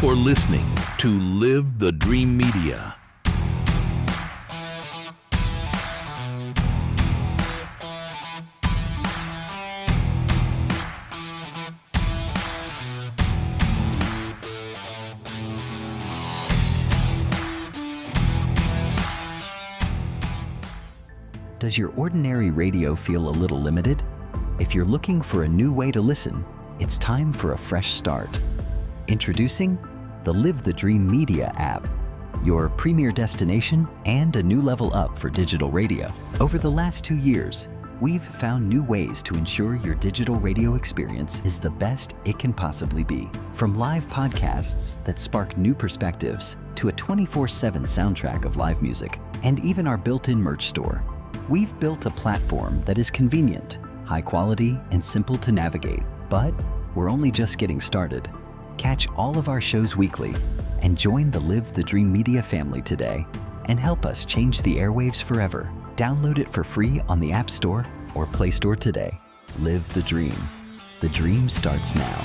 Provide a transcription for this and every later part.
for listening to Live the Dream Media. Does your ordinary radio feel a little limited? If you're looking for a new way to listen, it's time for a fresh start. Introducing the Live the Dream Media app, your premier destination and a new level up for digital radio. Over the last 2 years, we've found new ways to ensure your digital radio experience is the best it can possibly be. From live podcasts that spark new perspectives to a 24/7 soundtrack of live music, and even our built-in merch store. We've built a platform that is convenient, high quality, and simple to navigate. But we're only just getting started. Catch all of our shows weekly and join the Live the Dream Media family today and help us change the airwaves forever. Download it for free on the App Store or Play Store today. Live the dream. The dream starts now.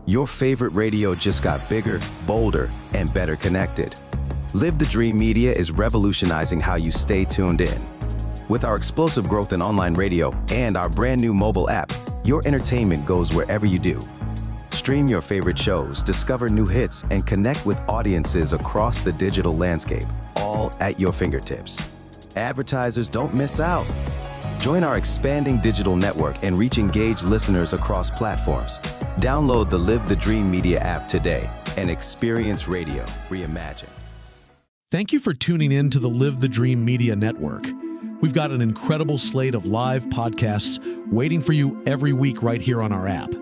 Your favorite radio just got bigger, bolder, and better connected. Live the Dream Media is revolutionizing how you stay tuned in. With our explosive growth in online radio and our brand new mobile app, your entertainment goes wherever you do. Stream your favorite shows, discover new hits, and connect with audiences across the digital landscape, all at your fingertips. Advertisers don't miss out. Join our expanding digital network and reach engaged listeners across platforms. Download the Live the Dream Media app today and experience radio reimagined. Thank you for tuning in to the Live the Dream Media Network. We've got an incredible slate of live podcasts waiting for you every week right here on our app.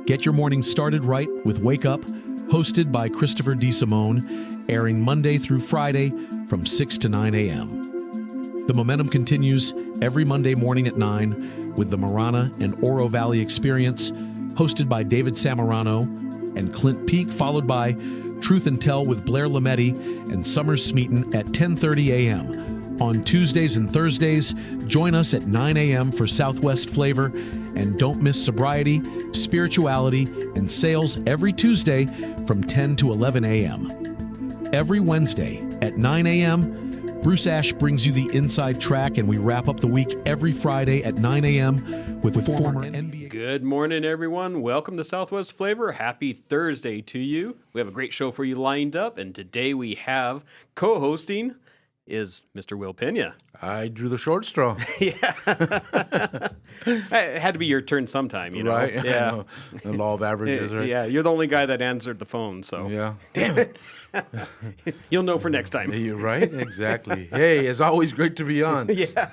Get your morning started right with Wake Up, hosted by Christopher DeSimone, airing Monday through Friday from 6 to 9 a.m. The momentum continues every Monday morning at 9 with the Marana and Oro Valley Experience, hosted by David Samorano and Clint Peak, followed by Truth and Tell with Blair Lametti and Summer Smeaton at 10:30 a.m. On Tuesdays and Thursdays, join us at 9 a.m. for Southwest Flavor, and don't miss Sobriety, Spirituality, and Sales every Tuesday from 10 to 11 a.m. Every Wednesday at 9 a.m., Bruce Ash brings you the Inside Track, and we wrap up the week every Friday at 9 a.m. with former NBA. Good morning, everyone. Welcome to Southwest Flavor. Happy Thursday to you. We have a great show for you lined up, and today we have co-hosting is Mr. Will Peña. I drew the short straw. Yeah. It had to be your turn sometime, you know? Right? Yeah. Know. The law of averages, right? Yeah, you're the only guy that answered the phone, so. Yeah. Damn it. You'll know for next time. You're right? Exactly. Hey, it's always great to be on. Yeah.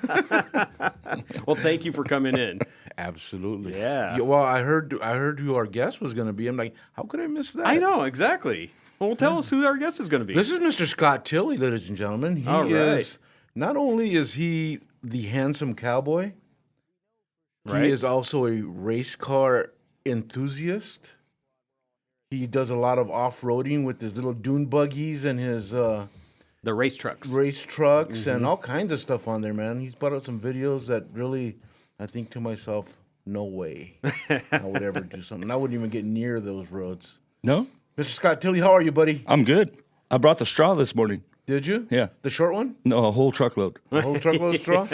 Well, thank you for coming in. Absolutely. Yeah. Well, I heard who our guest was going to be. I'm like, how could I miss that? I know, exactly. Well, tell us who our guest is going to be. This is Mr. Scott Tilley, ladies and gentlemen. He All right. is, not only is he the handsome cowboy, Right. he is also a race car enthusiast. He does a lot of off-roading with his little dune buggies and his the race trucks. And all kinds of stuff on there, man. He's put out some videos that really, I think to myself, no way I would ever do something. I wouldn't even get near those roads. No, Mr. Scott Tilley, how are you, buddy? I'm good. I brought the straw this morning. Did you? Yeah. The short one? No, a whole truckload. A whole truckload of straw?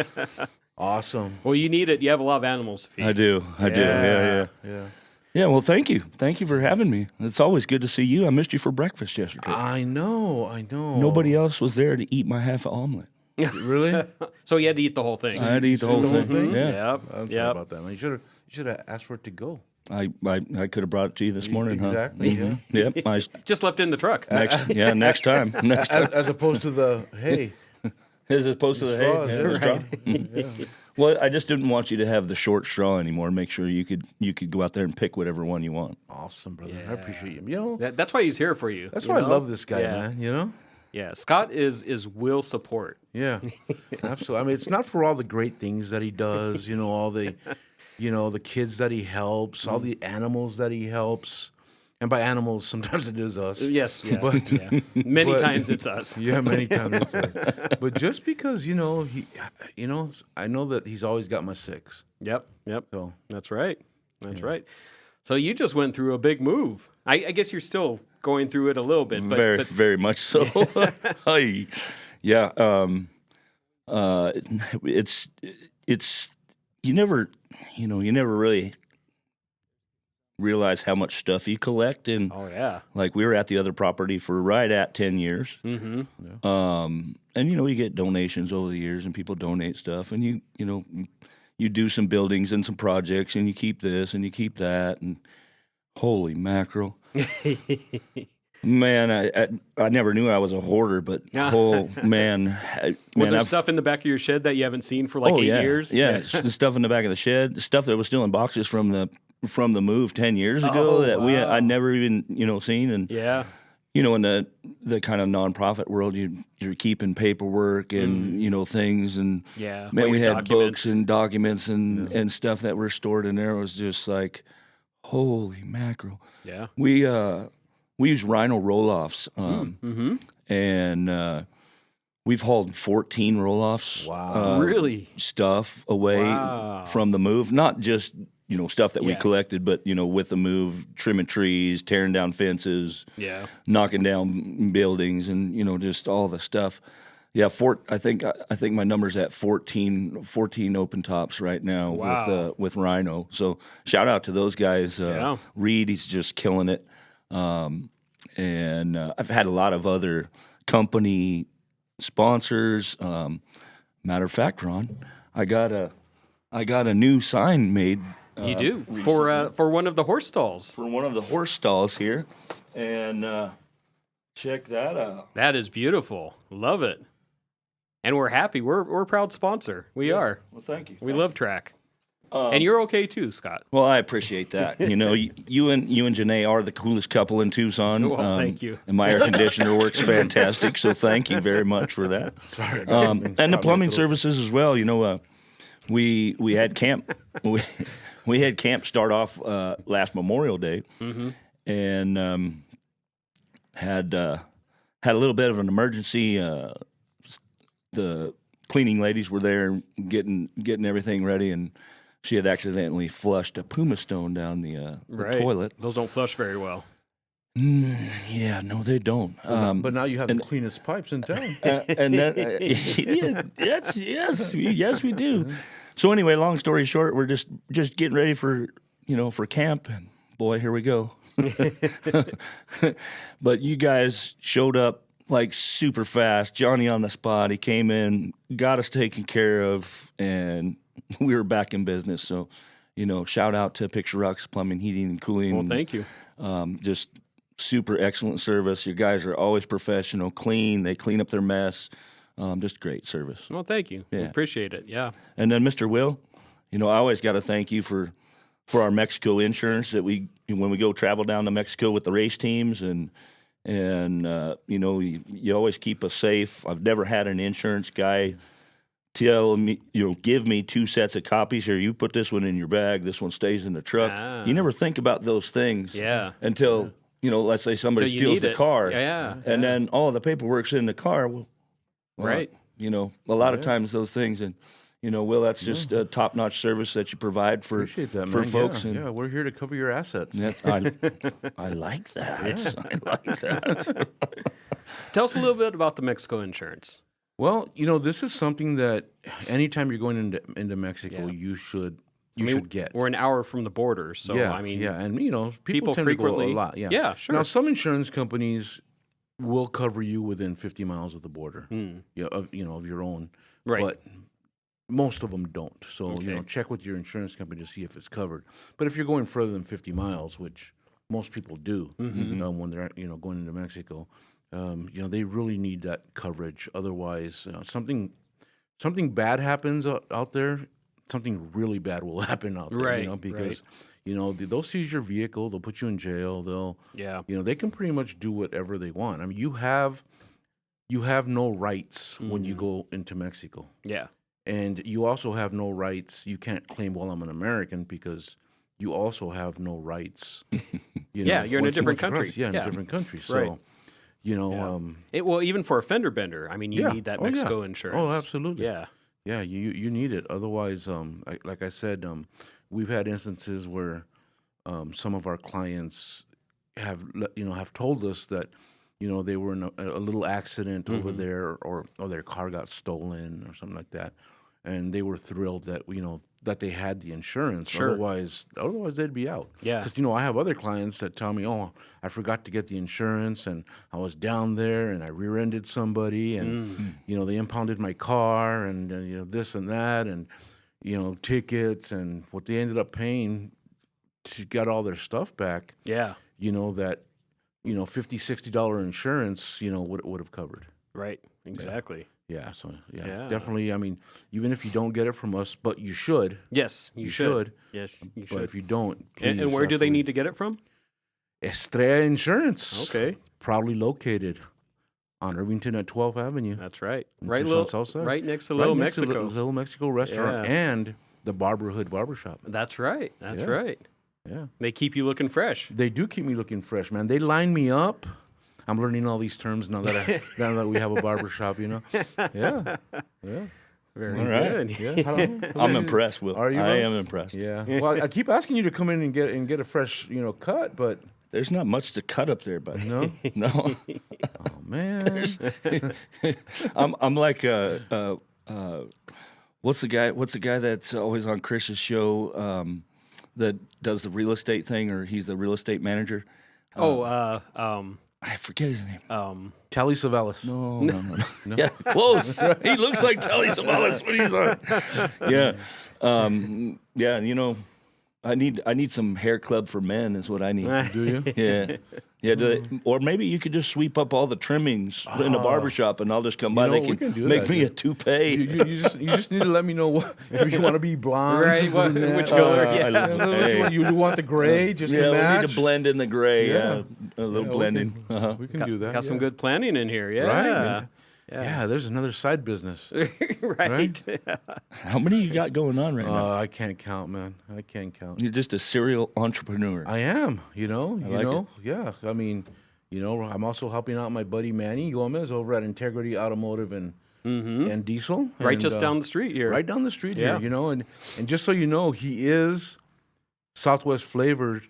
Awesome. Well, you need it. You have a lot of animals to feed. I do. Yeah. Yeah. Yeah, well, thank you. Thank you for having me. It's always good to see you. I missed you for breakfast yesterday. I know. Nobody else was there to eat my half omelet. Really? So you had to eat the whole thing. I had to eat the whole thing. Yeah. Yep. I'm sorry Yep. about that, man. You should have asked for it to go. I could have brought it to you this morning, Exactly, huh? Yep. Just left in the truck. Next time. As opposed to the, hey. As opposed to the straw, hay. is there? Straw. Yeah. Well, I just didn't want you to have the short straw anymore. Make sure you could go out there and pick whatever one you want. Awesome, brother. Yeah. I appreciate you. You know, That's why he's here for you. that's you why I know? love this guy, Yeah. man. You know. Yeah, Scott is will support. Yeah, absolutely. I mean, it's not for all the great things that he does, you know, all the, you know, the kids that he helps, all the animals that he helps. And by animals, sometimes it is us. Yes, yeah, But- yeah. Many times it's us. Yeah, many times. It's us. But just because, you know, I know that he's always got my six. Yep. So That's right. That's right. So you just went through a big move. I guess you're still going through it a little bit, but Very much so. Hi. Yeah. It's you never really realize how much stuff you collect, and oh yeah. like we were at the other property for right at 10 years. Mm-hmm. And you get donations over the years, and people donate stuff, and you do some buildings and some projects, and you keep this and you keep that, and holy mackerel. Man, I never knew I was a hoarder, but oh man, Was there I've- stuff in the back of your shed that you haven't seen for like 8 yeah. years? Yeah, it's the stuff in the back of the shed, the stuff that was still in boxes from the move 10 years ago Oh, that wow. I never even seen, and Yeah. in the kind of nonprofit world, you're keeping paperwork and things, and Yeah. man, All we your had documents. books and documents and stuff that were stored in there. It was just like, holy mackerel. Yeah. We use Rhino roll-offs, Mm-hmm. and we've hauled 14 roll-offs. Wow. Really? Stuff away Wow. from the move, not just stuff that we Yeah. collected, but with the move, trimming trees, tearing down fences, Yeah. knocking down buildings, and just all the stuff. Yeah, I think my number's at 14 open tops right now. Wow. with Rhino. So shout out to those guys. Yeah. Reed, he's just killing it. And I've had a lot of other company sponsors. Matter of fact, Ron, I got a new sign made. You do for one of the horse stalls. For one of the horse stalls here, and check that out. That is beautiful. Love it. And we're happy. We're a proud sponsor. We are. Well, thank you. We love Track. And you're okay too, Scott. Well, I appreciate that. You and Janae are the coolest couple in Tucson. Well, thank you. And my air conditioner works fantastic, so thank you very much for that. Sorry. And the plumbing services as well. We had camp. We had camp start off last Memorial Day, and had a little bit of an emergency. The cleaning ladies were there getting everything ready, and she had accidentally flushed a Puma Stone down the toilet. Those don't flush very well. Yeah, no, they don't. But now you have the cleanest pipes in town. And that, yes, we do. So anyway, long story short, we're just getting ready for camp, and boy, here we go. But you guys showed up like super fast. Johnny on the spot. He came in, got us taken care of, and we were back in business. So, shout out to Picture Rocks Plumbing, Heating, and Cooling. Well, thank you. Just super excellent service. You guys are always professional, clean. They clean up their mess. Just great service. Well, thank you. We Yeah. appreciate it. Yeah. And then Mr. Will, I always got to thank you for our Mexico insurance that when we go travel down to Mexico with the race teams, and you always keep us safe. I've never had an insurance guy tell me, give me 2 sets of copies here. You put this one in your bag. This one stays in the truck. Ah. You never think about those things. Yeah. Until let's say somebody Till you steals need the it. car. Yeah. And then all the paperwork's in the car. Well, Right. A lot of times those things, and Will, that's just a top-notch service that you provide for Appreciate that, for man. folks. Yeah, And yeah, we're here to cover your assets. I like that. I like that. Tell us a little bit about the Mexico insurance. Well, this is something that anytime you're going into Mexico, Yeah. you should get. We're an hour from the border, so yeah, I mean, yeah, and people tend to go frequently a lot. Yeah, Yeah, sure. Now, some insurance companies will cover you within 50 miles of the border, Mm. of your own, Right. But most of them don't. So Okay. check with your insurance company to see if it's covered. But if you're going further than 50 miles, which most people do Mm-hmm. when they're going into Mexico, they really need that coverage. Otherwise, something bad happens out there. something really bad will happen out there, Right, you know, because, right. you know, they'll seize your vehicle, they'll put you in jail, Yeah. you know, they can pretty much do whatever they want. I mean, you have no rights when you go into Mexico. Yeah. And you also have no rights. You can't claim, well, I'm an American, because you also have no rights. You Yeah, know, you're in a once you different cross- country. Yeah, in Yeah. a different country. So, Right. you know, Yeah. Well, even for a fender bender, I mean, you yeah. need that Oh, yeah. Mexico Oh, insurance. absolutely. Yeah. Yeah, you need it. Otherwise, like I said, we've had instances where some of our clients have told us that, you know, they were in a little accident over there, or their car got stolen or something like that, and they were thrilled that, you know, that they had the insurance. Sure. Otherwise they'd be out. Yeah. Because, you know, I have other clients that tell me, oh, I forgot to get the insurance, and I was down there and I rear-ended somebody, and you know, they impounded my car, and you know, this and that, and you know, tickets, and what they ended up paying to get all their stuff back. Yeah. You know, that, you know, $50-$60 insurance, you know, would have covered. Right. Exactly. Yeah, so Yeah. definitely. I mean, even if you don't get it from us, but you should. Yes, you should. Yes, you But should. if you don't, And please, where do they absolutely. need to get it from? Estrella Insurance. Okay. Proudly located on Irvington at 12th Avenue. That's right. in Right, Tucson, little, Southside. right next to Right Little next to Mexico. Little Mexico restaurant Yeah. and the Barberhood Barbershop. That's right. That's Yeah. right. Yeah. They keep you looking fresh. They do keep me looking fresh, man. They line me up. I'm learning all these terms now that now that we have a barbershop, you know. Yeah. Yeah. Very All right. good. Yeah. I'm impressed, Will. Are you, I Will? am impressed. Yeah. Well, I keep asking you to come in and get a fresh, you know, cut, but There's not much to cut up there, but no. no. Oh man. I'm like what's the guy that's always on Chris's show that does the real estate thing, or he's the real estate manager? I forget his name. Tally Savalas. No. Yeah, close. He looks like Tilley Savalas when he's on. Yeah. Yeah, you know, I need some hair club for men is what I need. Do you? Yeah. Yeah, or maybe you could just sweep up all the trimmings in the barbershop, and I'll just come by. know, They we can can do make that, me dude. a toupee. You just need to let me know what if you want to be blonde. Right, what- brunette. which color, yeah. Hey. You want the gray just Yeah, to match? we need to blend in the gray. Yeah. A little Yeah, blending. We can do that. Got some yeah. good planning in here. Yeah. Right. Yeah. Yeah, there's another side business. Right. How many you got going on right now? I can't count, man. I can't count. You're just a serial entrepreneur. I am, you know, like yeah. I mean, you know, I'm also helping out my buddy Manny Gomez over at Integrity Automotive and Diesel. Right and, just down the street here. Right down the street Yeah. here, you know, and just so you know, he is Southwest Flavor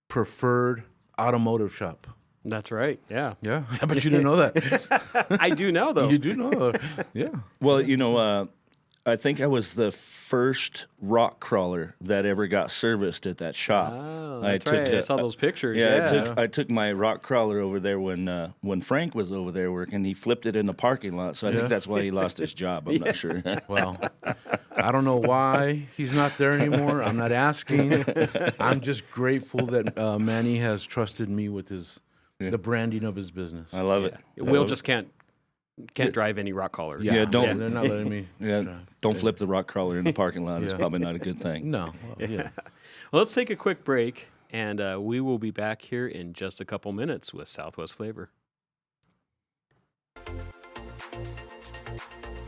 preferred automotive shop. That's right. Yeah. Yeah, I bet you didn't know that. I do now, though. You do know, yeah. Well, you know, I think I was the first rock crawler that ever got serviced at that shop. Oh, that's right. I saw those pictures. Yeah, I took my rock crawler over there when Frank was over there working. He flipped it in the parking lot, so I think that's why he lost his job. I'm not sure. Well, I don't know why he's not there anymore. I'm not asking. I'm just grateful that Manny has trusted me with the branding of his business. I love it. Will just can't drive any rock collars. Yeah, don't- They're not letting me. Yeah, drive. don't flip the rock crawler in the parking lot. It's Yeah. probably not a good thing. No. Well, yeah. Well, let's take a quick break, and we will be back here in just a couple minutes with Southwest Flavor.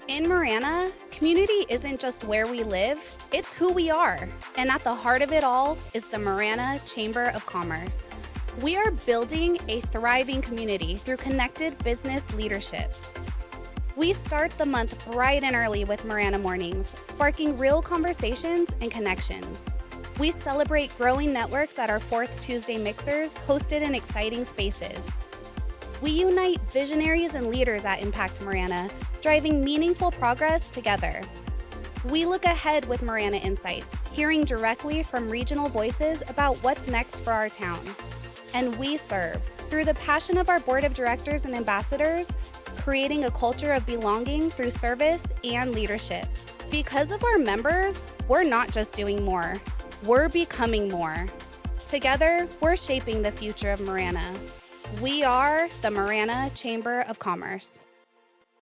In Marana, community isn't just where we live, it's who we are. And at the heart of it all is the Marana Chamber of Commerce. We are building a thriving community through connected business leadership. We start the month bright and early with Marana Mornings, sparking real conversations and connections. We celebrate growing networks at our 4th Tuesday mixers, hosted in exciting spaces. We unite visionaries and leaders at Impact Marana, driving meaningful progress together. We look ahead with Marana Insights, hearing directly from regional voices about what's next for our town. And we serve through the passion of our board of directors and ambassadors, creating a culture of belonging through service and leadership. Because of our members, we're not just doing more, we're becoming more. Together, we're shaping the future of Marana. We are the Marana Chamber of Commerce.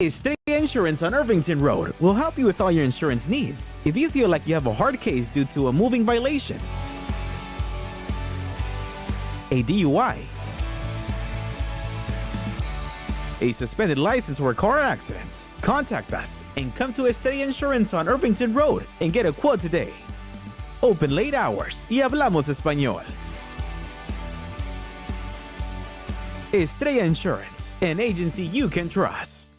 Estrella Insurance on Irvington Road will help you with all your insurance needs. If you feel like you have a hard case due to a moving violation, a DUI, a suspended license or a car accident, contact us and come to Estrella Insurance on Irvington Road and get a quote today. Open late hours y hablamos español. Estrella Insurance, an agency you can trust.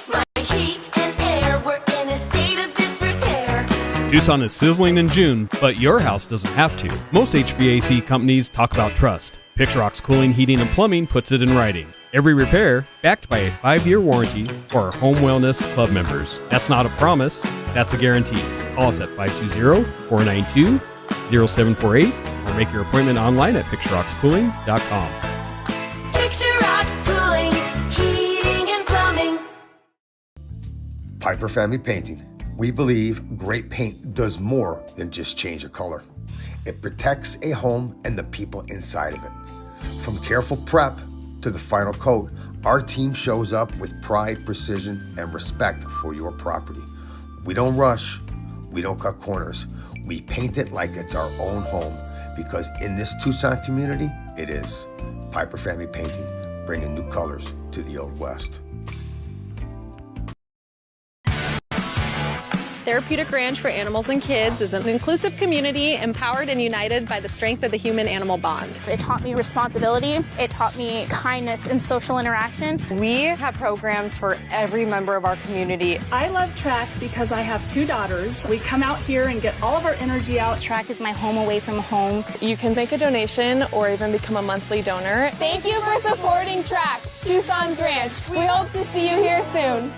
My heat and air were in a state of disrepair. Tucson is sizzling in June, but your house doesn't have to. Most HVAC companies talk about trust. Picturox Cooling, Heating, and Plumbing puts it in writing. Every repair backed by a 5-year warranty for our Home Wellness Club members. That's not a promise, that's a guarantee. Call us at 520-492-0748 or make your appointment online at picturoxcooling.com. Picturox Cooling, Heating, and Plumbing. Piper Family Painting. We believe great paint does more than just change a color. It protects a home and the people inside of it. From careful prep to the final coat, our team shows up with pride, precision, and respect for your property. We don't rush, we don't cut corners. We paint it like it's our own home, because in this Tucson community, it is. Piper Family Painting, bringing new colors to the Old West. Therapeutic Ranch for Animals and Kids is an inclusive community empowered and united by the strength of the human-animal bond. It taught me responsibility. It taught me kindness and social interaction. We have programs for every member of our community. I love track because I have 2 daughters. We come out here and get all of our energy out. Track is my home away from home. You can make a donation or even become a monthly donor. Thank you for supporting Track, Tucson's Ranch. We hope to see you here soon.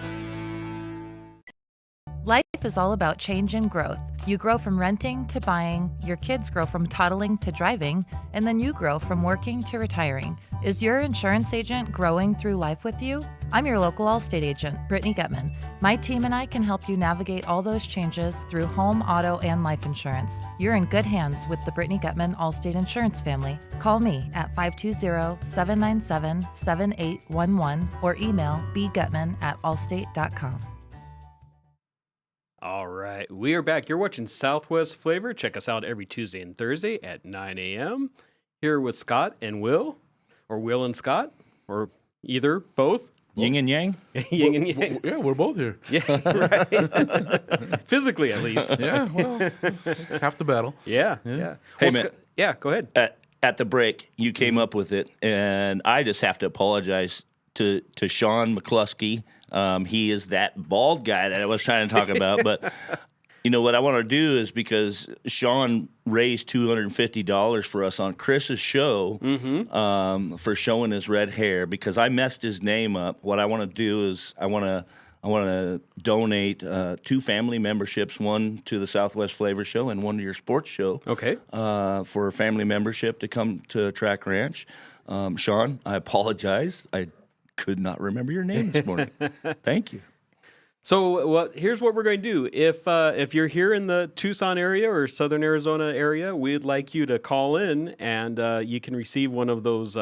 Life is all about change and growth. You grow from renting to buying, your kids grow from toddling to driving, and then you grow from working to retiring. Is your insurance agent growing through life with you? I'm your local Allstate agent, Brittany Gutman. My team and I can help you navigate all those changes through home, auto, and life insurance. You're in good hands with the Brittany Gutman Allstate Insurance family. Call me at 520-797-7811 or email bgutman@allstate.com. All right, we are back. You're watching Southwest Flavor. Check us out every Tuesday and Thursday at 9 a.m. Here with Scott and Will, or Will and Scott, or either, both. Yin and yang? Yin and yang. Yeah, we're both here. Yeah, right. Physically, at least. Yeah, well, it's half the battle. Yeah. Hey, Well, man. Yeah, go ahead. At the break, you came up with it, and I just have to apologize to Sean McCluskey. He is that bald guy that I was trying to talk about. But, you know, what I want to do is, because Sean raised $250 for us on Chris's show for showing his red hair, because I messed his name up. What I want to do is I want to donate 2 family memberships, one to the Southwest Flavor Show and one to your sports show. Okay. For a family membership to come to Track Ranch. Sean, I apologize. I could not remember your name this morning. Thank you. So here's what we're going to do. If you're here in the Tucson area or Southern Arizona area, we'd like you to call in, and you can receive one of those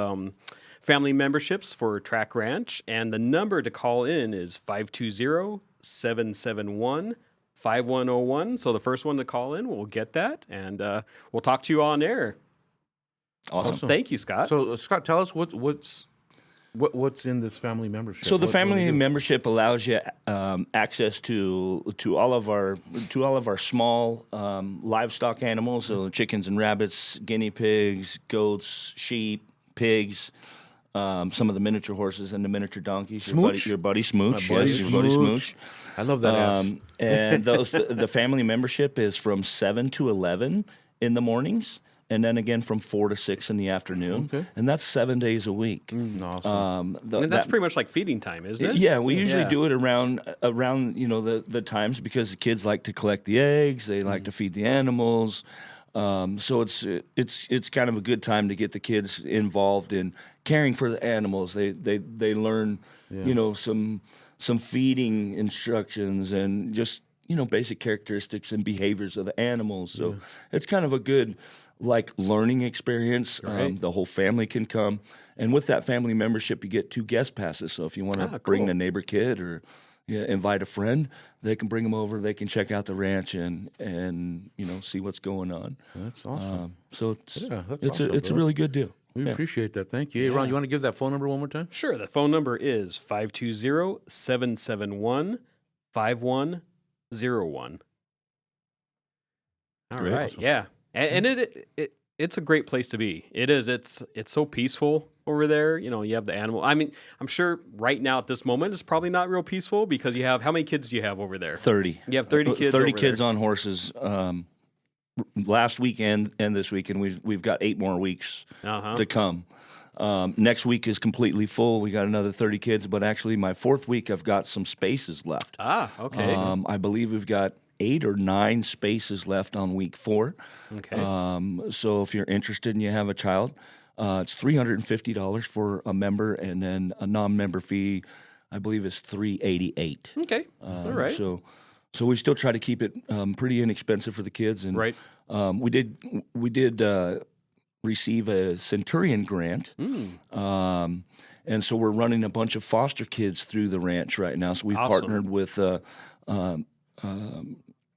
family memberships for Track Ranch. And the number to call in is 520-771-5101. So the first one to call in will get that, and we'll talk to you on air. Awesome. Thank you, Scott. So, Scott, tell us what's in this family membership. So the family membership allows you access to all of our small livestock animals, so chickens and rabbits, guinea pigs, goats, sheep, pigs, some of the miniature horses and the miniature donkeys. Your buddy Smooch. My buddy Your buddy Smooch. I love that ass. And the family membership is from 7 to 11 in the mornings. And then again from 4 to 6 in the afternoon. Okay. And that's 7 days a week. Awesome. And that's pretty much like feeding time, isn't it? Yeah, we usually do it around the times, because the kids like to collect the eggs, they like to feed the animals. So it's kind of a good time to get the kids involved in caring for the animals. They learn some feeding instructions and just basic characteristics and behaviors of the animals. So it's kind of a good like learning experience. Right. The whole family can come, and with that family membership, you get 2 guest passes. So if you want to bring cool. a neighbor kid or invite a friend, they can bring them over. They can check out the ranch and see what's going on. That's awesome. So it's awesome, it's a really good deal. We appreciate that. Thank you. Hey, Ron, you want to give that phone number one more time? Sure. The phone number is 520-771-5101. All Great. right. Awesome. Yeah. And it's a great place to be. It is. It's so peaceful over there. You have the animal. I mean, I'm sure right now at this moment it's probably not real peaceful because you have, how many kids do you have over there? 30. You have 30 kids 30 over kids there. on horses. Last weekend and this weekend, we've got 8 more weeks to come. Next week is completely full. We got another 30 kids, but actually my 4th week I've got some spaces left. Okay. I believe we've got 8 or 9 spaces left on week 4. Okay. So if you're interested and you have a child, it's $350 for a member, and then a non-member fee, I believe, is $388. Okay. All right. So we still try to keep it pretty inexpensive for the kids, and right. We did receive a Centurion grant, and so we're running a bunch of foster kids through the ranch right now. So we've partnered with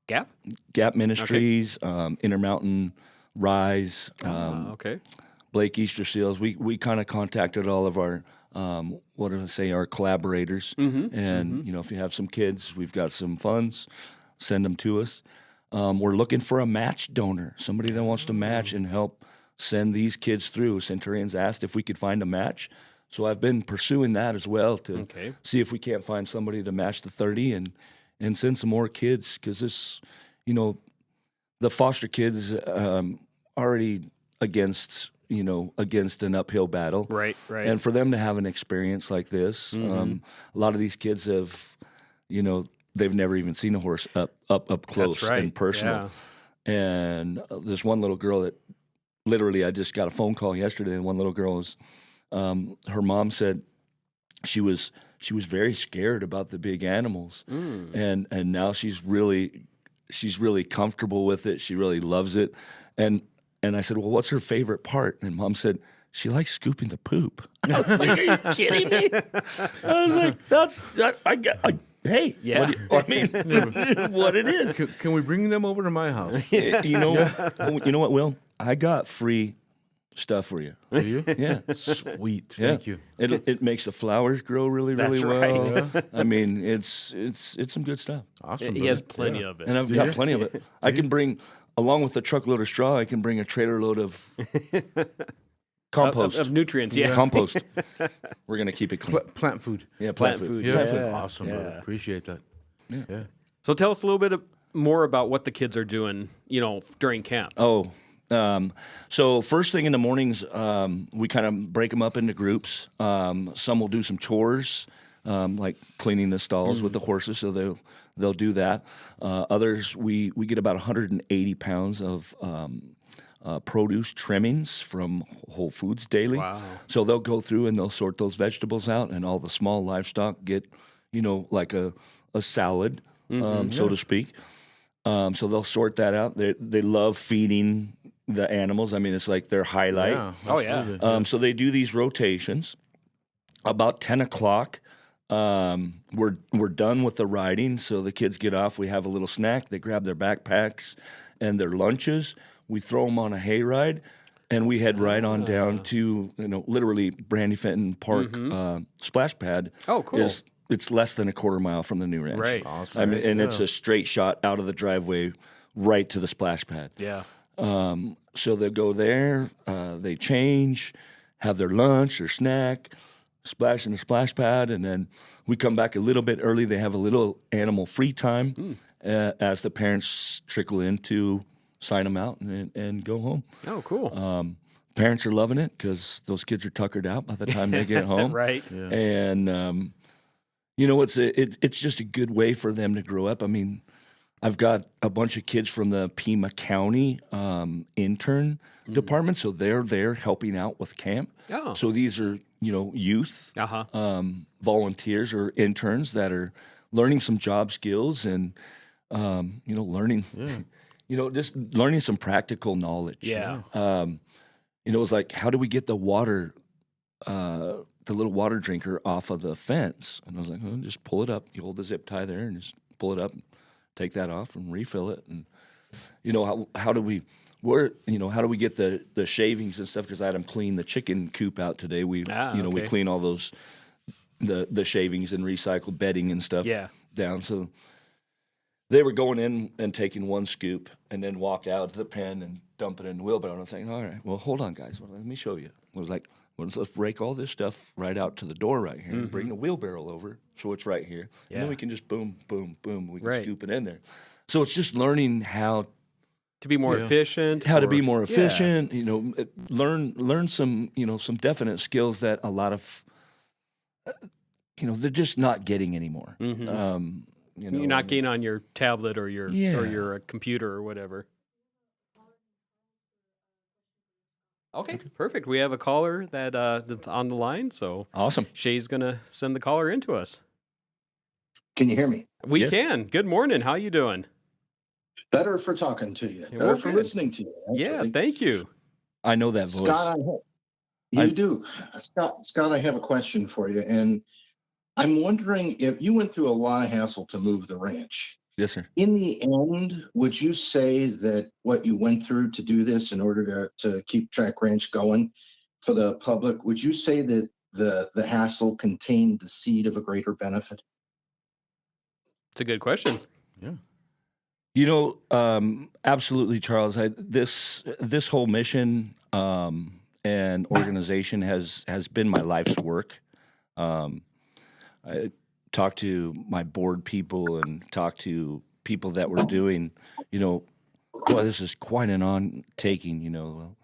Gap Ministries, Intermountain Rise, okay. Blake Easter Seals. We kind of contacted all of our our collaborators, and if you have some kids, we've got some funds, send them to us. We're looking for a match donor, somebody that wants to match and help send these kids through. Centurions asked if we could find a match, so I've been pursuing that as well to see if we can't find somebody to match the 30 and send some more kids, because this, the foster kids already against an uphill battle. Right. And for them to have an experience like this, a lot of these kids have, they've never even seen a horse up close and personal. Yeah. And this one little girl that literally, I just got a phone call yesterday, and one little girl was, her mom said she was very scared about the big animals, and now she's really comfortable with it. She really loves it, and I said, well, what's her favorite part? And Mom said, she likes scooping the poop. I was like, are you kidding me? I was like, hey, yeah. What it is. Can we bring them over to my house? You know what, Will? I got free stuff for you. Do you? Yeah. Sweet. Thank you. It makes the flowers grow really, really well. right. Yeah. I mean, it's some good stuff. Awesome. He has plenty of it. And I've got plenty of it. I can bring, along with a truckload of straw, I can bring a trailer load of compost. Of nutrients, yeah. Compost. We're going to keep it clean. Plant food. Yeah, plant food. Yeah. Plant food. Awesome, brother. Appreciate that. Yeah. So tell us a little bit more about what the kids are doing, during camp. So first thing in the mornings, we kind of break them up into groups. Some will do some chores, like cleaning the stalls with the horses, so they'll do that. Others, we get about 180 pounds of produce trimmings from Whole Foods daily. Wow. So they'll go through and they'll sort those vegetables out, and all the small livestock get, like a salad, so to speak. So they'll sort that out. They love feeding the animals. I mean, it's like their highlight. Yeah. Oh, yeah. So they do these rotations. About 10 o'clock, we're done with the riding, so the kids get off. We have a little snack. They grab their backpacks and their lunches. We throw them on a hayride, and we head right on down to, literally Brandy Fenton Park splash pad. Oh, cool. It's less than a quarter mile from the new ranch. Right. Awesome. I mean, and it's a straight shot out of the driveway right to the splash pad. Yeah. So they'll go there, they change, have their lunch, their snack, splash in the splash pad, and then we come back a little bit early. They have a little animal free time as the parents trickle in to sign them out and go home. Oh, cool. Parents are loving it because those kids are tuckered out by the time they get home. Right. Yeah. And, it's just a good way for them to grow up. I mean, I've got a bunch of kids from the Peña County intern department, so they're there helping out with camp. Oh. So these are, youth volunteers or interns that are learning some job skills and, learning. Yeah. just learning some practical knowledge. Yeah. It was like, how do we get the water, the little water drinker off of the fence? And I was like, well, just pull it up. You hold the zip tie there and just pull it up, take that off and refill it. And, how do we get the shavings and stuff? Because I had them clean the chicken coop out today. We clean all those, the shavings and recycle bedding and stuff down. So they were going in and taking one scoop and then walk out to the pen and dump it in the wheelbarrow. And I was saying, all right, well, hold on, guys. Well, let me show you. I was like, well, let's rake all this stuff right out to the door right here and bring the wheelbarrow over so it's right here. Yeah. And then we can just boom, boom, boom. We can scoop it in there. So it's just learning how to be more efficient. How to be more efficient, learn some, some definite skills that a lot of, they're just not getting anymore. You're not getting on your tablet or your computer or whatever. Okay, perfect. We have a caller that's on the line, so awesome. Shay's gonna send the caller into us. Can you hear me? We can. Good morning. How you doing? Better for talking to you. Better for listening to you. Actually. Yeah, thank you. I know that voice. Scott, you do. Scott, I have a question for you, and I'm wondering if you went through a lot of hassle to move the ranch. Yes, sir. In the end, would you say that what you went through to do this in order to keep Track Ranch going for the public, would you say that the hassle contained the seed of a greater benefit? It's a good question. Yeah. Absolutely, Charles. This whole mission and organization has been my life's work. I talked to my board people and talked to people that were doing, boy, this is quite an on-taking,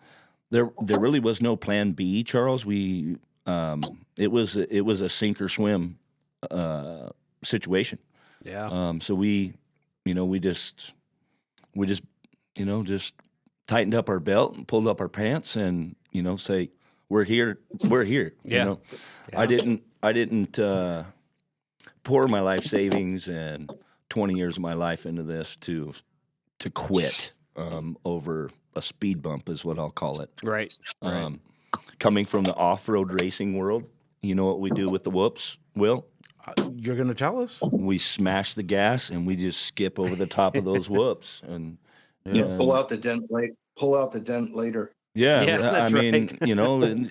There really was no plan B, Charles. It was a sink or swim situation. Yeah. So we just tightened up our belt and pulled up our pants and, say, we're here. Yeah. I didn't pour my life savings and 20 years of my life into this to quit over a speed bump is what I'll call it. Right. Coming from the off-road racing world, you know what we do with the whoops, Will? You're going to tell us? We smash the gas and we just skip over the top of those whoops and pull out the dent later. Yeah, I mean,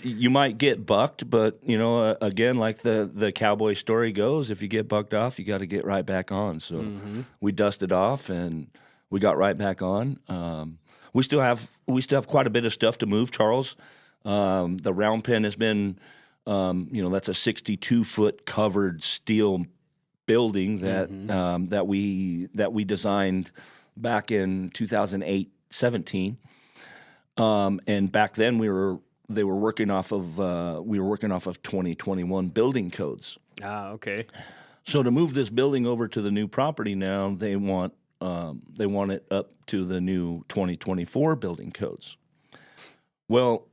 you might get bucked, but again, like the cowboy story goes, if you get bucked off, you got to get right back on. So we dusted off and we got right back on. We still have quite a bit of stuff to move, Charles. The round pen has been, that's a 62-foot covered steel building that we designed back in 2008-17. And back then we were working off of 2021 building codes. Ah, okay. So to move this building over to the new property now, they want it up to the new 2024 building codes. Well,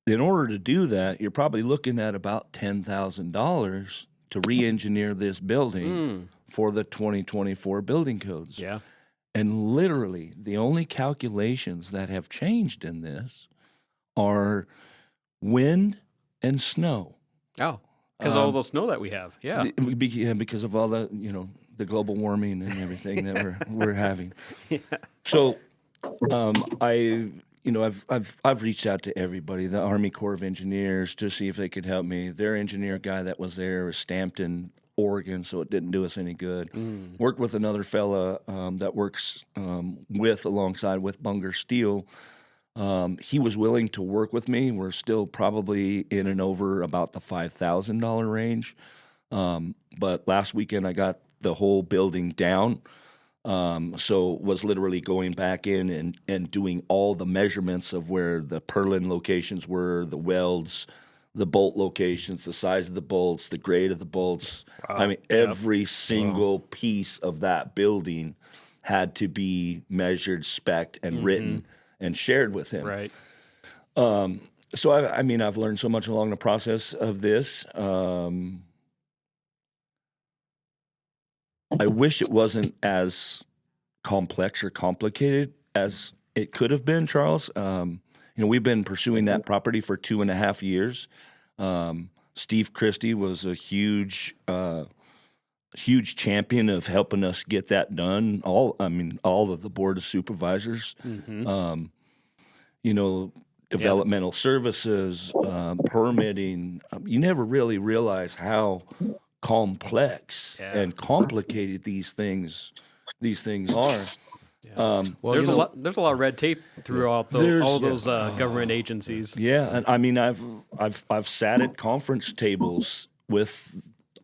in order to do that, you're probably looking at about $10,000 to re-engineer this building for the 2024 building codes. Yeah. And literally, the only calculations that have changed in this are wind and snow. Oh, because of all the snow that we have. Yeah. Because of all the, the global warming and everything that we're having. Yeah. So, I've reached out to everybody, the Army Corps of Engineers, to see if they could help me. Their engineer guy that was there was stamped in Oregon, so it didn't do us any good. Worked with another fella that works alongside with Bunger Steel. He was willing to work with me. We're still probably in and over about the $5,000 range. But last weekend I got the whole building down. So was literally going back in and doing all the measurements of where the purlin locations were, the welds, the bolt locations, the size of the bolts, the grade of the bolts. Wow. I mean, every single piece of that building had to be measured, spec'd, and written and shared with him. Right. So, I've learned so much along the process of this. I wish it wasn't as complex or complicated as it could have been, Charles. We've been pursuing that property for 2.5 years. Steve Christie was a huge champion of helping us get that done. All of the board of supervisors, developmental services, permitting. You never really realize how complex and complicated these things are. There's a lot of red tape throughout all those government agencies. Yeah, and I mean, I've sat at conference tables with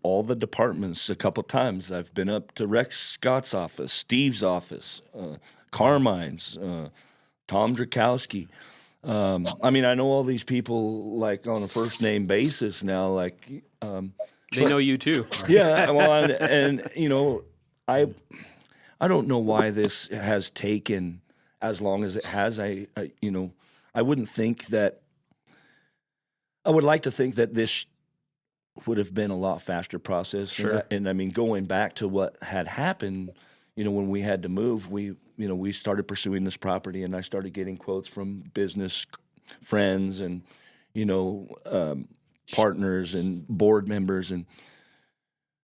all the departments a couple times. I've been up to Rex Scott's office, Steve's office, Carmine's, Tom Drakowski. I mean, I know all these people like on a first name basis now. Like they know you too. Yeah, well, I don't know why this has taken as long as it has. I wouldn't think that. I would like to think that this would have been a lot faster process. Sure. And I mean, going back to what had happened, when we had to move, we started pursuing this property, and I started getting quotes from business friends and, partners and board members. And,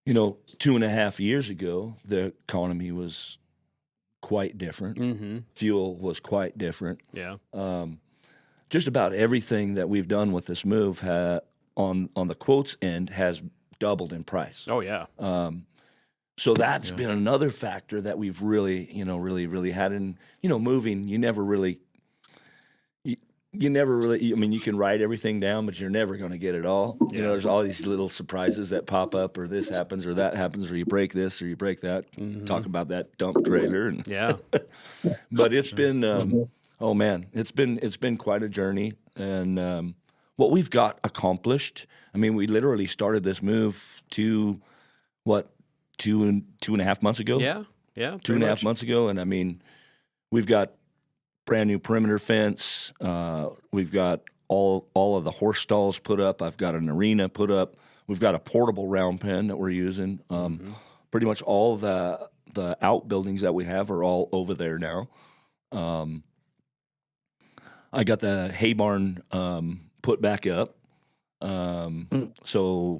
2.5 years ago, the economy was quite different. Mm-hmm. Fuel was quite different. Yeah. Just about everything that we've done with this move on the quotes end has doubled in price. Oh, yeah. So that's been another factor that we've really had. And, moving, you never really, I mean, you can write everything down, but you're never going to get it all. Yeah. There's all these little surprises that pop up, or this happens or that happens, or you break this or you break that. Mm-hmm. Talk about that dump trailer. And yeah. But it's been, oh man, it's been quite a journey. And what we've got accomplished, I mean, we literally started this move 2.5 months ago? Yeah. 2.5 months ago. And I mean, we've got brand new perimeter fence. We've got all of the horse stalls put up. I've got an arena put up. We've got a portable round pen that we're using. Pretty much all the outbuildings that we have are all over there now. I got the hay barn put back up. So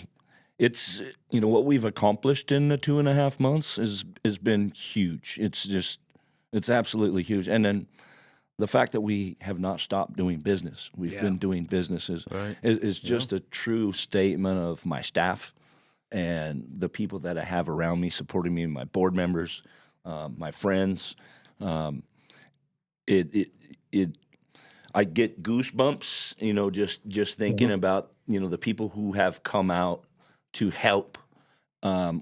it's, what we've accomplished in the 2.5 months has been huge. It's absolutely huge. And then the fact that we have not stopped doing business, we've been doing businesses, is just a true statement of my staff and the people that I have around me supporting me, my board members, my friends. I get goosebumps, just thinking about, the people who have come out to help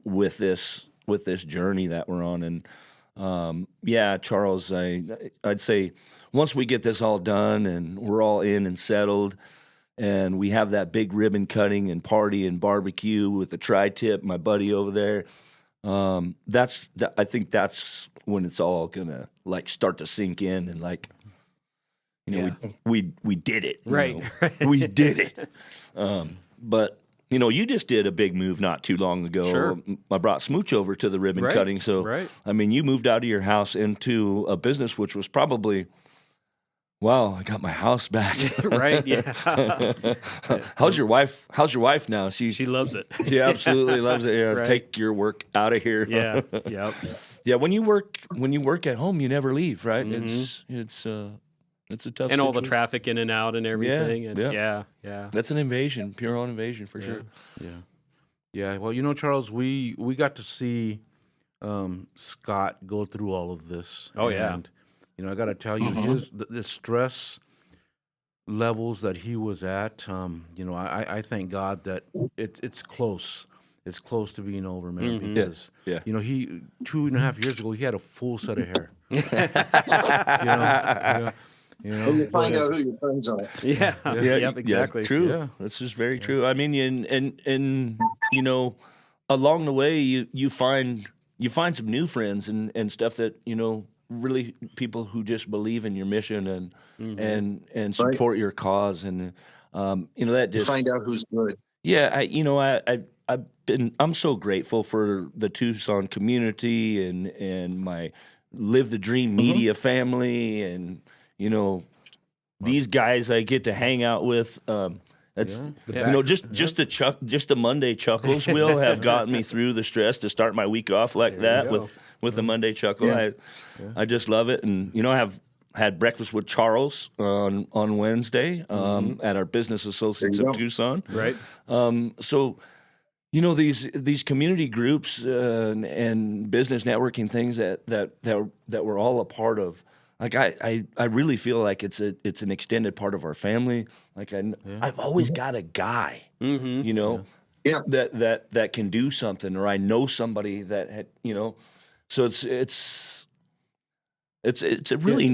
with this journey that we're on. And Charles, I'd say once we get this all done and we're all in and settled, and we have that big ribbon cutting and party and barbecue with the tri-tip, my buddy over there, I think that's when it's all gonna start to sink in and we did it, right? We did it. But you just did a big move not too long ago. Sure. I brought Smooch over to the ribbon cutting. So, I mean, you moved out of your house into a business which was probably, wow, I got my house back. Right, yeah. How's your wife now? She loves it. She absolutely loves it. Yeah, take your work out of here. Yeah, yep. Yeah, when you work at home, you never leave, right? Mm-hmm. It's a tough and all the situation. traffic in and out and everything. Yeah. That's an invasion, pure own invasion for sure. Yeah. Well, Charles, we got to see Scott go through all of this. Oh, yeah. And, I got to tell you, the stress levels that he was at, I thank God that it's close. It's close to being over, man, because, he 2.5 years ago, he had a full set of hair. You find out who your friends are. Yeah. Yep, exactly. True. Yeah. This is very true. I mean, and along the way, you find some new friends and stuff that really people who just believe in your mission and support your cause, and that just find out who's good. Yeah, I'm so grateful for the Tucson community and my Live the Dream Media family, and these guys I get to hang out with. That's just the Monday chuckles, Will, have gotten me through the stress to start my week off like that with the Monday chuckle. I just love it, and I've had breakfast with Charles on Wednesday at our Business Associates of Tucson. Right. So these community groups and business networking things that we're all a part of. Like I really feel like it's an extended part of our family. Like I've always got a guy, that can do something, or I know somebody that had, So it's a really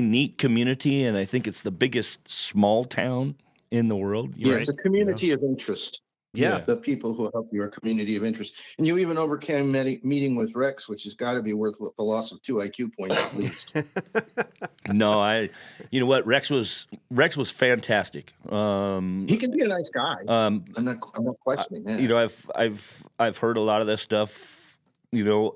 neat community, and I think it's the biggest small town in the world. It's a community of interest. Yeah. The people who help you are a community of interest. And you even overcame meeting with Rex, which has got to be worth the loss of 2 IQ points at least. No, you know what? Rex was fantastic. He can be a nice guy. I'm not questioning that. I've heard a lot of this stuff,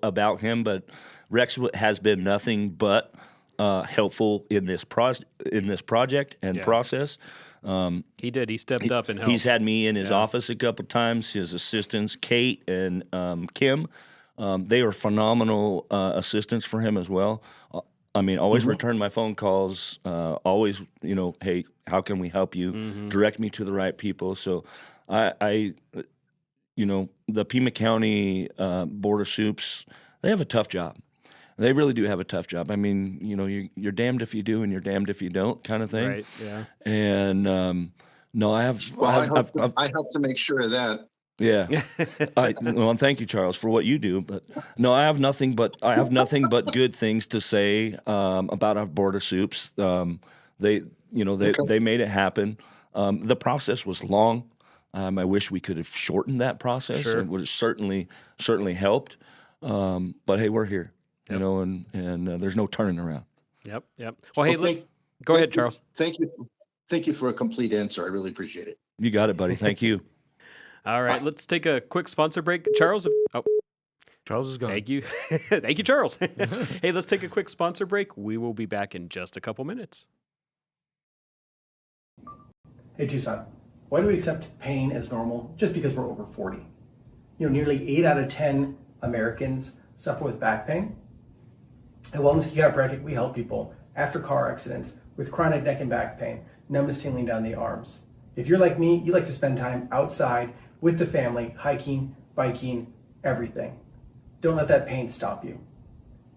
about him, but Rex has been nothing but helpful in this project and process. He did. He stepped up and helped. He's had me in his office a couple times. His assistants, Kate and Kim, they are phenomenal assistants for him as well. Always return my phone calls. Always, hey, how can we help you? Direct me to the right people. So, the Peña County Board of Soups, they have a tough job. They really do have a tough job. You're damned if you do and you're damned if you don't, kind of thing. Right. Yeah. And no, I have. Well, I help to make sure of that. Yeah. And thank you, Charles, for what you do. But no, I have nothing but good things to say about our Board of Soups. They made it happen. The process was long. I wish we could have shortened that process. Sure. It would have certainly helped. But hey, we're here. Yep. And there's no turning around. Yep. Well, hey, go ahead, Charles. Thank you for a complete answer. I really appreciate it. You got it, buddy. Thank you. All right, let's take a quick sponsor break. Charles. Charles is gone. Thank you. Thank you, Charles. Hey, let's take a quick sponsor break. We will be back in just a couple minutes. Hey, Tucson. Why do we accept pain as normal just because we're over 40? Nearly 8 out of 10 Americans suffer with back pain. At Wellness Chiropractic, we help people after car accidents with chronic neck and back pain, numbness tingling down the arms. If you're like me, you like to spend time outside with the family, hiking, biking, everything. Don't let that pain stop you.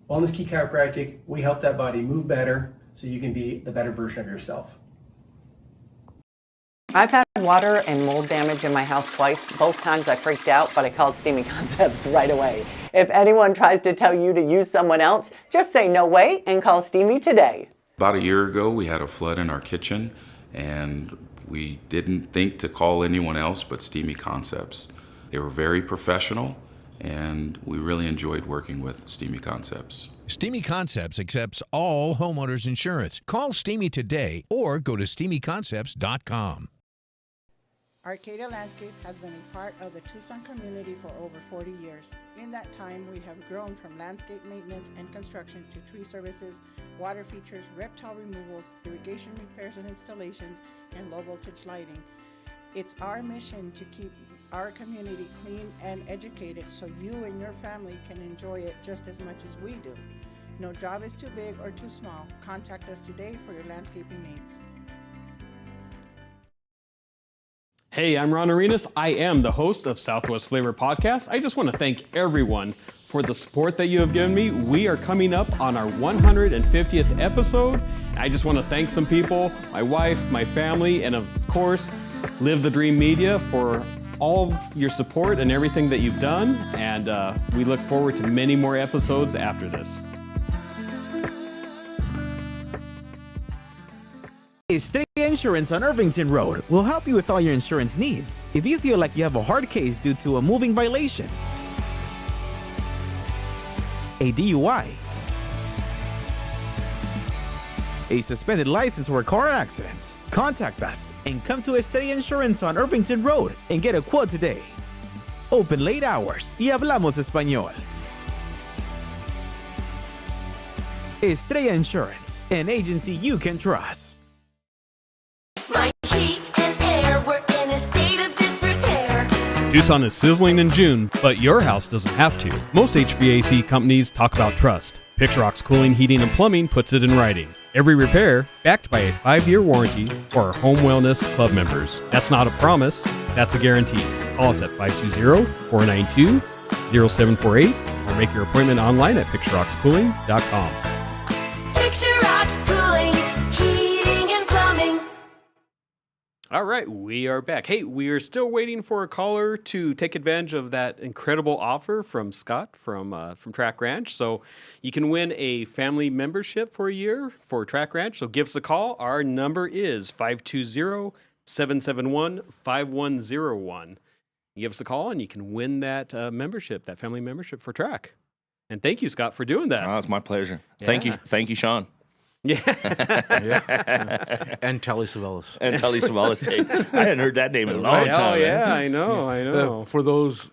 Wellness Key Chiropractic, we help that body move better so you can be the better version of yourself. I've had water and mold damage in my house twice. Both times I freaked out, but I called Steamy Concepts right away. If anyone tries to tell you to use someone else, just say no way and call Steamy today. About a year ago, we had a flood in our kitchen, and we didn't think to call anyone else but Steamy Concepts. They were very professional, and we really enjoyed working with Steamy Concepts. Steamy Concepts accepts all homeowners insurance. Call Steamy today or go to steamyconcepts.com. Arcadia Landscape has been a part of the Tucson community for over 40 years. In that time, we have grown from landscape maintenance and construction to tree services, water features, reptile removals, irrigation repairs and installations, and low voltage lighting. It's our mission to keep our community clean and educated so you and your family can enjoy it just as much as we do. No job is too big or too small. Contact us today for your landscaping needs. Hey, I'm Ron Arenas. I am the host of Southwest Flavor Podcast. I just want to thank everyone for the support that you have given me. We are coming up on our 150th episode. I just want to thank some people, my wife, my family, and of course, Live the Dream Media for all of your support and everything that you've done. And we look forward to many more episodes after this. Tilley Insurance on Irvington Road will help you with all your insurance needs. If you feel like you have a hard case due to a moving violation, a DUI, a suspended license or a car accident, contact us and come to Tilley Insurance on Irvington Road and get a quote today. Open late hours y hablamos español. Estrella Insurance, an agency you can trust. My heat and air were in a state of disrepair. Tucson is sizzling in June, but your house doesn't have to. Most HVAC companies talk about trust. Picturox Cooling, Heating, and Plumbing puts it in writing. Every repair backed by a 5-year warranty for our Home Wellness Club members. That's not a promise, that's a guarantee. Call us at 520-492-0748 or make your appointment online at picturoxcooling.com. Picturox Cooling, Heating and Plumbing. All right, we are back. Hey, we are still waiting for a caller to take advantage of that incredible offer from Scott from Track Ranch. So you can win a family membership for a year for Track Ranch. So give us a call. Our number is 520-771-5101. You give us a call and you can win that membership, that family membership for Track. And thank you, Scott, for doing that. Oh, it's my pleasure. Yeah. Thank you, Sean. Yeah. And Tilley Savalas. And Tilley Savalas. Hey, I hadn't heard that name in a long time. Oh, yeah, I know. For those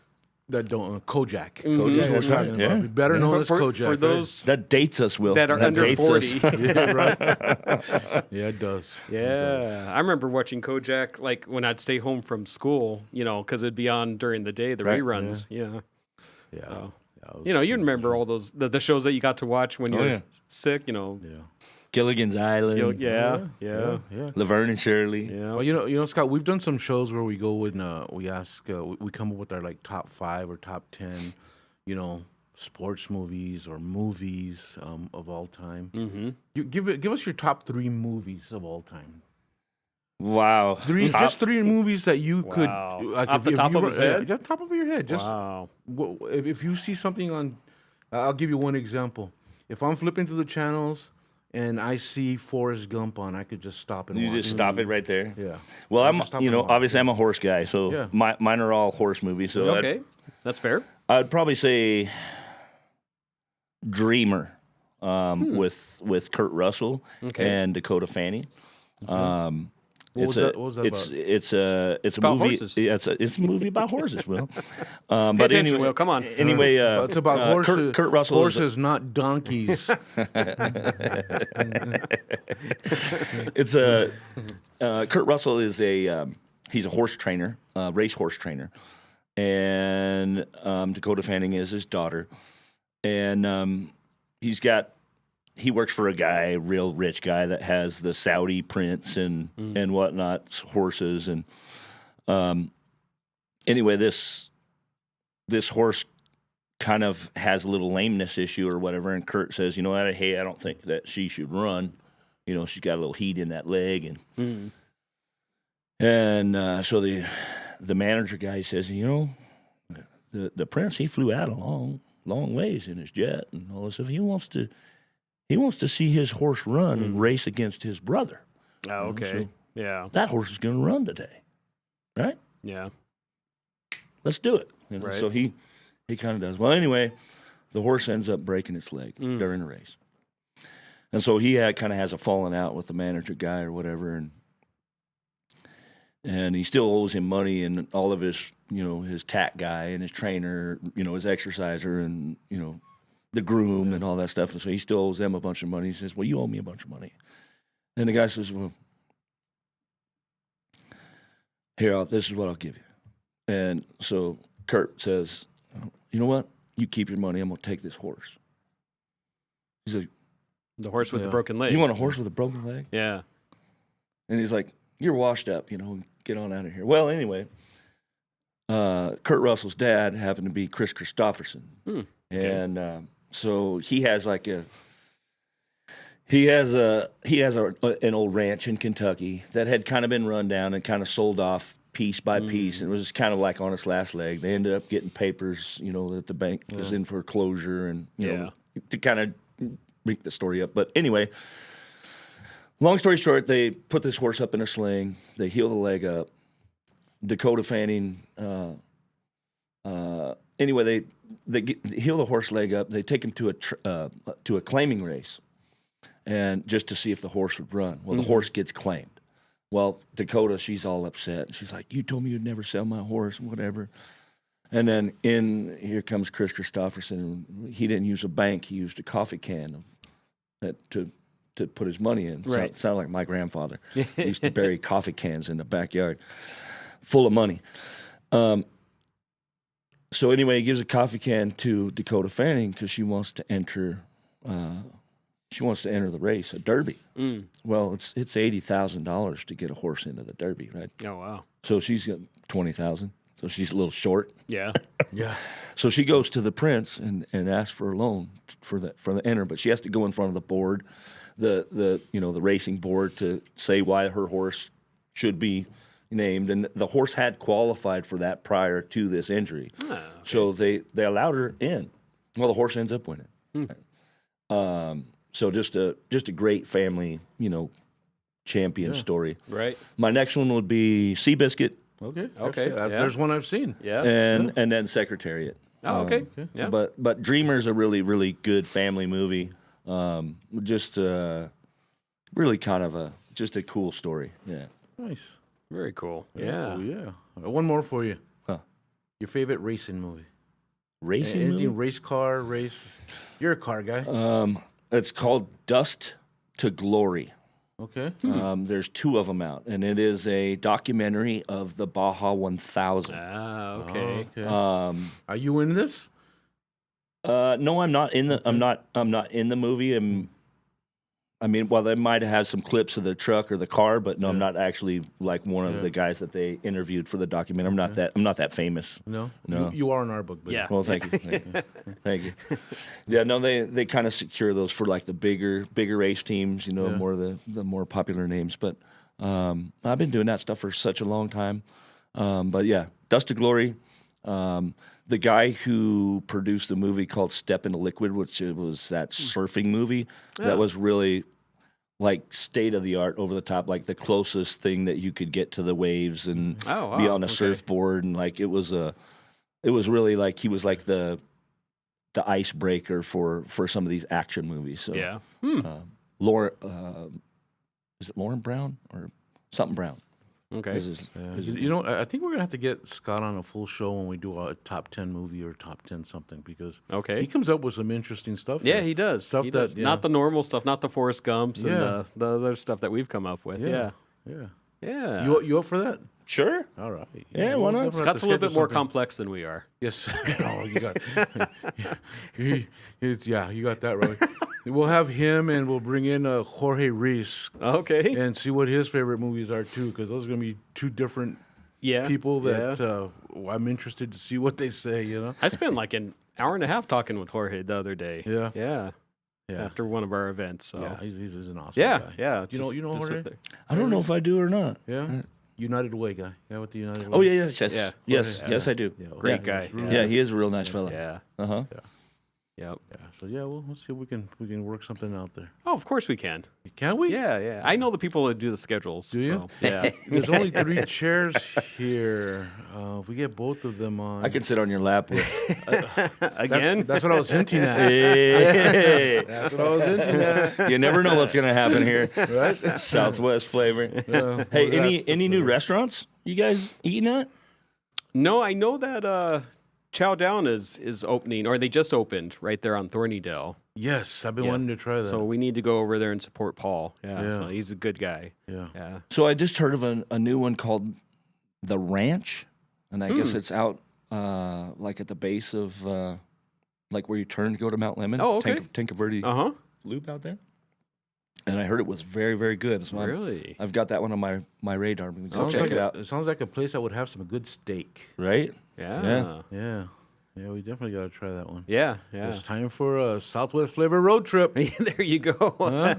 that don't, Kojak. Kojak, that's right. Yeah. Better known as Kojak. For those that dates us, Will. that are under 40. Yeah, right. Yeah, it does. Yeah. I remember watching Kojak like when I'd stay home from school, because it'd be on during the day, the reruns. Yeah. Yeah. You remember all those the shows that you got to watch when you were sick, Yeah. Gilligan's Island. Yeah. Laverne and Shirley. Yeah. Well, Scott, we've done some shows where we go and we ask, we come up with our like top 5 or top 10, sports movies or movies of all time. Mm-hmm. You give us your top 3 movies of all time. Wow. Just 3 movies that you could like, off the top of his head. Just top of your head. Just wow. If you see something on, I'll give you one example. If I'm flipping through the channels and I see Forrest Gump on, I could just stop and You watch just it. stop it right there. Yeah. Well, Obviously obviously I'm a horse guy, so mine are all horse movies. So Okay. That's fair. I'd probably say Dreamer with Kurt Russell and Dakota Fanning. What was that about? It's a about movie. horses. Yeah, it's a movie about horses, Will. Pay attention, Will. Come on. Anyway, it's about horses. Kurt Russell horses, not donkeys. It's Kurt Russell is he's a horse trainer, race horse trainer, and Dakota Fanning is his daughter, and he works for a guy, a real rich guy that has the Saudi prince and whatnot, horses. And anyway, this horse kind of has a little lameness issue or whatever. And Kurt says, hey, I don't think that she should run. She's got a little heat in that leg. And so the manager guy says, the prince, he flew out a long ways in his jet and all this stuff. He wants to see his horse run and race against his brother. Oh, okay. So yeah. that horse is going to run today, right? Yeah. Let's do it. Right. So he kind of does. Well, anyway, the horse ends up breaking its leg during the race. And so he kind of has a falling out with the manager guy or whatever, and he still owes him money and all of his, his tack guy and his trainer, his exerciser and, the groom and all that stuff. And so he still owes them a bunch of money. He says, well, you owe me a bunch of money. And the guy says, well, here, this is what I'll give you. And so Kurt says, you know what? You keep your money. I'm going to take this horse. He's like, the horse with the broken leg. You want a horse with a broken leg? Yeah. And he's like, you're washed up, get on out of here. Well, anyway, Kurt Russell's dad happened to be Chris Christopherson. Okay. And so he has like an old ranch in Kentucky that had kind of been run down and kind of sold off piece by piece. And it was kind of like on its last leg. They ended up getting papers, that the bank was in foreclosure and, to kind of make the story up. But anyway, long story short, they put this horse up in a sling. They heal the leg up. Dakota Fanning, anyway, they heal the horse leg up. They take him to a claiming race, and just to see if the horse would run. Well, the horse gets claimed. Well, Dakota, she's all upset. She's like, "You told me you'd never sell my horse, whatever." And then here comes Chris Christopherson. He didn't use a bank; he used a coffee can to put his money in. Right. Sound like my grandfather. He used to bury coffee cans in the backyard full of money. So anyway, he gives a coffee can to Dakota Fanning because she wants to enter the race, a Derby. Well, it's $80,000 to get a horse into the Derby, right? Oh, wow. So she's got $20,000. So she's a little short. Yeah. Yeah. So she goes to the prince and asks for a loan for the enter, but she has to go in front of the board, the racing board, to say why her horse should be named, and the horse had qualified for that prior to this injury. Okay. So they allowed her in. Well, the horse ends up winning. So just a great family, champion story. Right. My next one would be Seabiscuit. Okay. Okay. There's one I've seen. Yeah. And then Secretariat. Oh, okay. Yeah. But Dreamer's a really, really good family movie. Just really kind of just a cool story. Yeah. Nice. Very cool. Yeah. Oh, yeah. One more for you. Huh. Your favorite racing movie? Racing movie? Race car, race. You're a car guy. It's called Dust to Glory. Okay. There's 2 of them out, and it is a documentary of the Baja 1000. Ah, okay. Are you in this? No, I'm not in the. I'm not in the movie. Well, they might have had some clips of the truck or the car, but no, I'm not actually like one of the guys that they interviewed for the documentary. I'm not that famous. No. No. You are in our book. Buddy. Yeah. Well, thank you. Thank you. Yeah, no, they kind of secure those for like the bigger race teams, more of the more popular names. But I've been doing that stuff for such a long time. But yeah, Dust to Glory. The guy who produced the movie called Step into Liquid, which was that surfing movie that was really like state of the art, over the top, like the closest thing that you could get to the waves and be on a surfboard, and like it was really like he was like the icebreaker for some of these action movies. So Yeah. Lauren, is it Lauren Brown or something Brown? Okay. I think we're gonna have to get Scott on a full show when we do a top 10 movie or top 10 something, because he comes up with some interesting stuff. Yeah, he does. Stuff He does. Not the normal stuff, not the Forrest Gumps and the other stuff that we've come up with. Yeah. You up for that? Sure. All right. Yeah, why not? Scott's a little bit more complex than we are. Yes. You got. You got that right. We'll have him, and we'll bring in Jorge Reese. Okay. And see what his favorite movies are too, because those are going to be 2 different people that I'm interested to see what they say. I spent like an hour and a half talking with Jorge the other day. Yeah. After one of our events. So. Yeah, he's an awesome guy. Yeah. You know Jorge? I don't know if I do or not. Yeah. United Way guy. Yeah, with the United Way. Oh yeah, yes, I do. Great guy. Yeah, he is a real nice fella. Yeah. Yep. Yeah. So we'll see if we can work something out there. Oh, of course we can. Can we? Yeah. I know the people that do the schedules. Do you? So, yeah. There's only 3 chairs here. If we get both of them on, I can sit on your lap with. Again. That's what I was hinting at. Hey. That's what I was hinting at. You never know what's gonna happen here. Right? Southwest flavor. Hey, any new restaurants you guys eating at? No, I know that Chow Down is opening, or they just opened right there on Thornydale. Yes, I've been wanting to try that. So we need to go over there and support Paul. Yeah. So he's a good guy. Yeah. So I just heard of a new one called The Ranch, and I guess it's out like at the base of like where you turn to go to Mount Lemmon. Oh, okay. Tinker Verde Loop out there. And I heard it was very, very good. So really? I've got that one on my radar. So check it out. It sounds like a place that would have some good steak. Right? Yeah. We definitely got to try that one. Yeah. It's time for a Southwest Flavor road trip. There you go.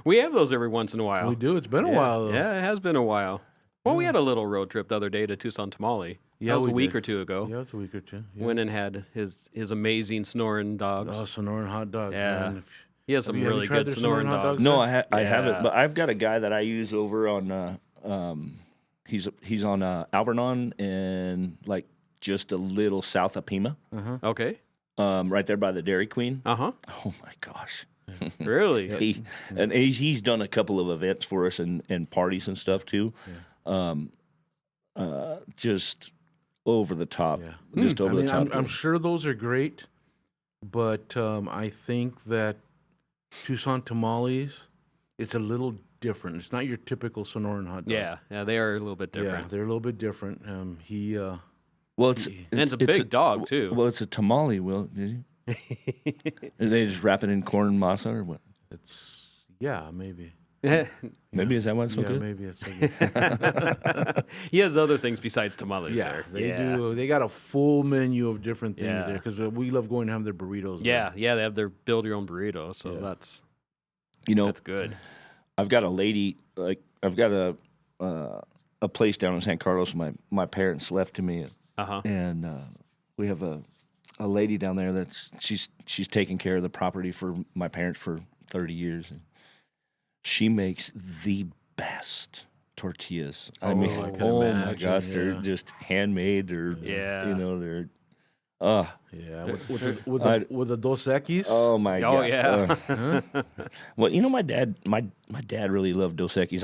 We have those every once in a while. We do. It's been a while, though. Yeah, it has been a while. Well, we had a little road trip the other day to Tucson Tamale. Yeah, that was a week did. or 2 ago. Yeah, it was a week or 2. Yeah. Went and had his amazing Sonoran dogs. Oh, Sonoran hot dogs. Yeah. Man. He has some really good Sonoran dogs. No, I haven't. But I've got a guy that I use over on. He's on Alvernon and like just a little south of Pima. Okay. Right there by the Dairy Queen. Oh my gosh. Really? He's done a couple of events for us and parties and stuff too. Just over the top. Just over the top. I'm sure those are great, but I think that Tucson tamales. It's a little different. It's not your typical Sonoran hot dog. Yeah, they are a little bit different. Yeah, they're a little bit different. Well, it's a big dog too. Well, it's a tamale. Will did you? They just wrap it in corn masa or what? Maybe. Maybe is that why it's so good? Maybe it's so good. He has other things besides tamales. Yeah, there. they do. They got a full menu of different things there because we love going to have their burritos. Yeah, they have their build your own burrito, so that's that's good. I've got a lady I've got a place down in San Carlos. My parents left to me, and we have a lady down there that's she's taken care of the property for my parents for 30 years. And she makes the best tortillas. I mean, my gosh, they're just handmade. They're they're with the Dos Equis. Oh my god! Yeah. Well, my dad really loved Dos Equis.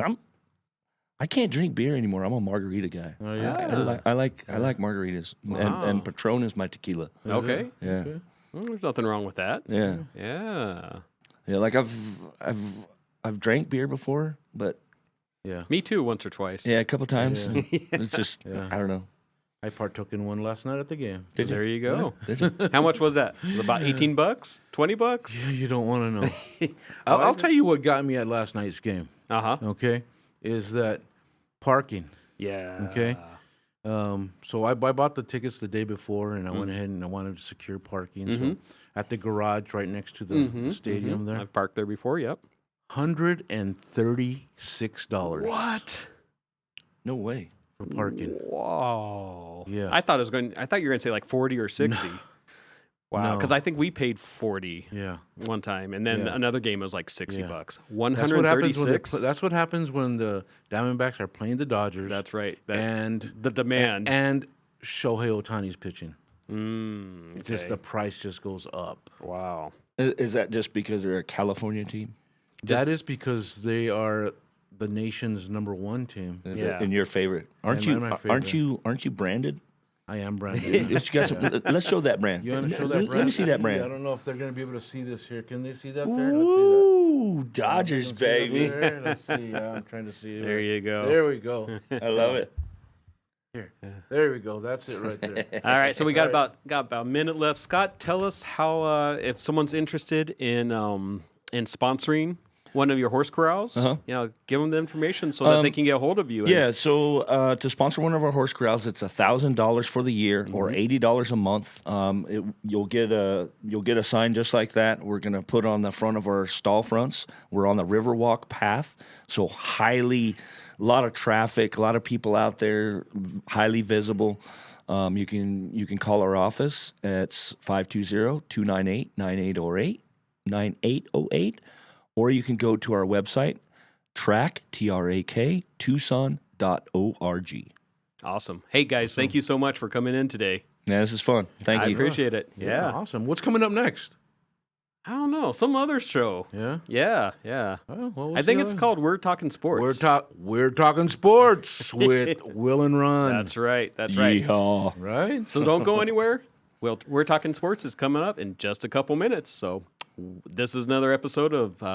I can't drink beer anymore. I'm a margarita guy. Oh yeah. I like margaritas, and Patron is my tequila. Okay. Yeah. Okay. Well, there's nothing wrong with that. Yeah. Yeah. Yeah. Like I've drank beer before, but me too, once or twice. Yeah, a couple times. Yeah. It's just I don't know. I partook in one last night at the game. There you go. Yeah. Did you? How much was that? It was about $18, $20. Yeah, you don't want to know. I'll tell you what got me at last night's game. Okay, is that parking? Yeah. Okay. So I bought the tickets the day before, and I went ahead and I wanted to secure parking. So at the garage right next to the stadium there. I've parked there before. Yep. $136. What? No way. For parking. Whoa. Yeah. I thought you were going to say like 40 or 60. Wow. Because I think we paid 40 one time, and then another game was like $60. 136. That's what happens when the Diamondbacks are playing the Dodgers. That's right. And the demand. And Shohei Ohtani's pitching. Okay. Just the price just goes up. Wow. Is that just because they're a California team? That is because they are the nation's #1 team. And your favorite. Aren't you branded? I am branded. Let's show that brand. You want to show that brand? Let me see that brand. I don't know if they're going to be able to see this here. Can they see that there? Ooh, Dodgers, baby. Let's see. I'm trying to see. There you go. There we go. I love it. Here. There we go. That's it right there. All right, so we got about a minute left. Scott, tell us how if someone's interested in sponsoring one of your horse corrals, give them the information so that they can get a hold of you. So to sponsor one of our horse corrals, it's $1,000 for the year or $80 a month. You'll get a sign just like that. We're going to put on the front of our stall fronts. We're on the Riverwalk path, so a lot of traffic, a lot of people out there, highly visible. You can call our office. It's 520-298-9808, or you can go to our website, Tucson.org. Awesome. Hey, guys, thank you so much for coming in today. Yeah, this is fun. Thank you. I appreciate it. Yeah. Awesome. What's coming up next? I don't know. Some other show. Yeah? Yeah. Well, I think it's called We're Talking Sports. We're Talking Sports with Will and Ron. That's right. Yeehaw. Right? So don't go anywhere. We're Talking Sports is coming up in just a couple minutes. So this is another episode of